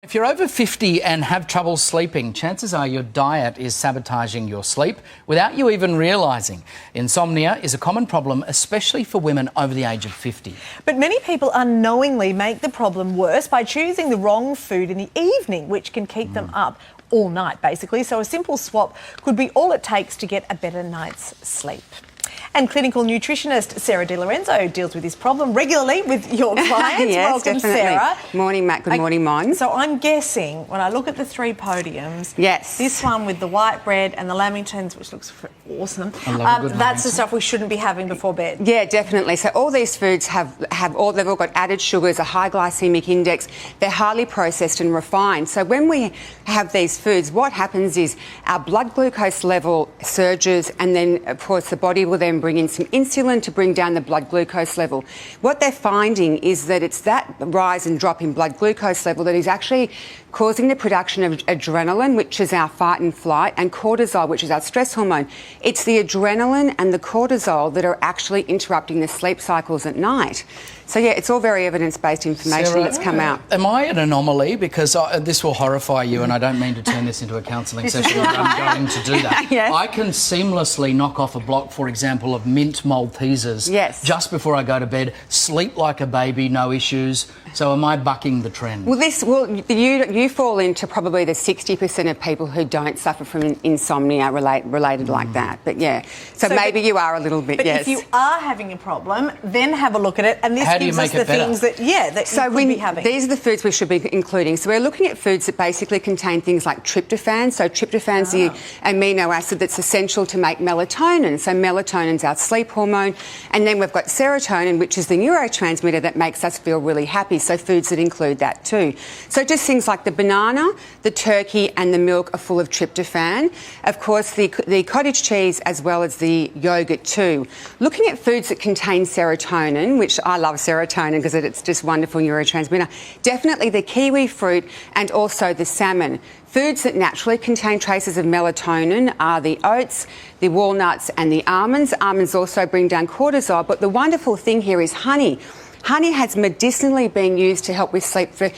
If you're over 50 and have trouble sleeping, chances are your diet is sabotaging your sleep without you even realising. Insomnia is a common problem, especially for women over the age of 50. But many people unknowingly make the problem worse by choosing the wrong food in the evening, which can keep them up all night, basically. So a simple swap could be all it takes to get a better night's sleep. And clinical nutritionist Sarah Lorenzo deals with this problem regularly with your clients. Yes, welcome, definitely. Sarah. Morning, Matt. Good morning, Mon. So I'm guessing when I look at the three podiums, yes, this one with the white bread and the lamingtons, which looks awesome, that's the stuff we shouldn't be having before bed. Yeah, definitely. So all these foods they've all got added sugars, a high glycemic index. They're highly processed and refined. So when we have these foods, what happens is our blood glucose level surges, and then of course the body will then bring in some insulin to bring down the blood glucose level. What they're finding is that it's that rise and drop in blood glucose level that is actually causing the production of adrenaline, which is our fight and flight, and cortisol, which is our stress hormone. It's the adrenaline and the cortisol that are actually interrupting the sleep cycles at night. So, yeah, it's all very evidence-based information Sarah, that's come out. Am I an anomaly? Because this will horrify you, and I don't mean to turn this into a counselling session, but I'm going to do that. Yes. I can seamlessly knock off a block, for example, of mint Maltesers just before I go to bed, sleep like a baby, no issues. So am I bucking the trend? Well, you fall into probably the 60% of people who don't suffer from insomnia related like that. But, yeah, so maybe you are a little bit, but if you are having a problem, then have a look at it, and this gives us the things that, that you could be having. These are the foods we should be including. So we're looking at foods that basically contain things like tryptophan. So tryptophan's the amino acid that's essential to make melatonin. So melatonin's our sleep hormone. And then we've got serotonin, which is the neurotransmitter that makes us feel really happy. So foods that include that too. So just things like the banana, the turkey and the milk are full of tryptophan. Of course, the cottage cheese as well as the yogurt too. Looking at foods that contain serotonin, which I love serotonin because it's just wonderful neurotransmitter. Definitely the kiwi fruit and also the salmon. Foods that naturally contain traces of melatonin are the oats, the walnuts and the almonds. Almonds also bring down cortisol, but the wonderful thing here is honey. Honey has medicinally been used to help with sleep for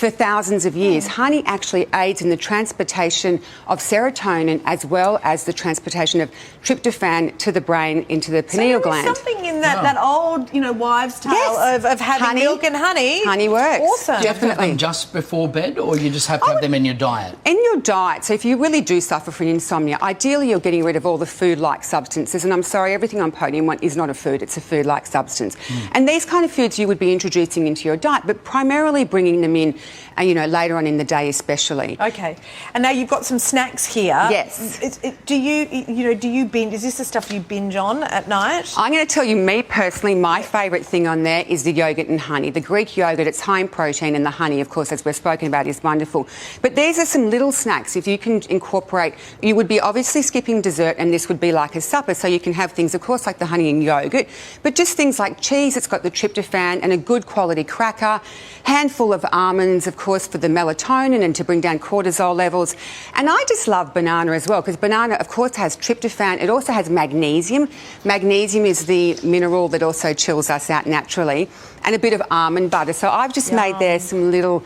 thousands of years. Honey actually aids in the transportation of serotonin as well as the transportation of tryptophan to the brain into the pineal gland. So something in that old, wives' tale of having milk and honey. Honey works. Awesome. Do you have to have them just before bed, or you just have to have them in your diet? In your diet. So if you really do suffer from insomnia, ideally you're getting rid of all the food-like substances. And I'm sorry, everything on podium one is not a food, it's a food-like substance. And these kind of foods you would be introducing into your diet, but primarily bringing them in, later on in the day especially. Okay. And now you've got some snacks here. Yes. Do you binge? Is this the stuff you binge on at night? I'm going to tell you, me personally, my favourite thing on there is the yogurt and honey. The Greek yogurt, it's high in protein, and the honey, of course, as we've spoken about, is wonderful. But these are some little snacks. If you can incorporate, you would be obviously skipping dessert, and this would be like a supper. So you can have things, of course, like the honey and yogurt, but just things like cheese. It's got the tryptophan and a good quality cracker, handful of almonds, of course, for the melatonin and to bring down cortisol levels. And I just love banana as well, because banana, of course, has tryptophan. It also has magnesium. Magnesium is the mineral that also chills us out naturally, and a bit of almond butter. So I've just made there some little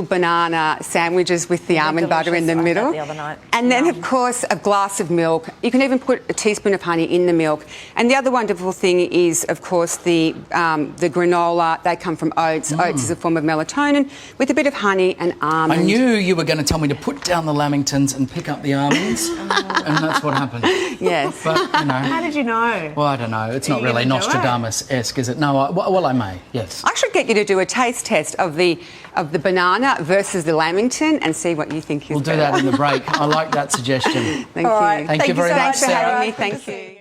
banana sandwiches with the almond butter in the middle. The other night. And then, of course, a glass of milk. You can even put a teaspoon of honey in the milk. And the other wonderful thing is, of course, the granola. They come from oats. Oats is a form of melatonin with a bit of honey and almond. I knew you were going to tell me to put down the lamingtons and pick up the almonds, and that's what happened. Yes. But, How did you know? Well, I don't know. It's not really Nostradamus-esque, is it? No, well, I may, yes. I should get you to do a taste test of the banana versus the lamington and see what you think is better. We'll do that in the break. I like that suggestion. Thank you. Right. Thank you very much, Thanks for Sarah. having me. Thank you.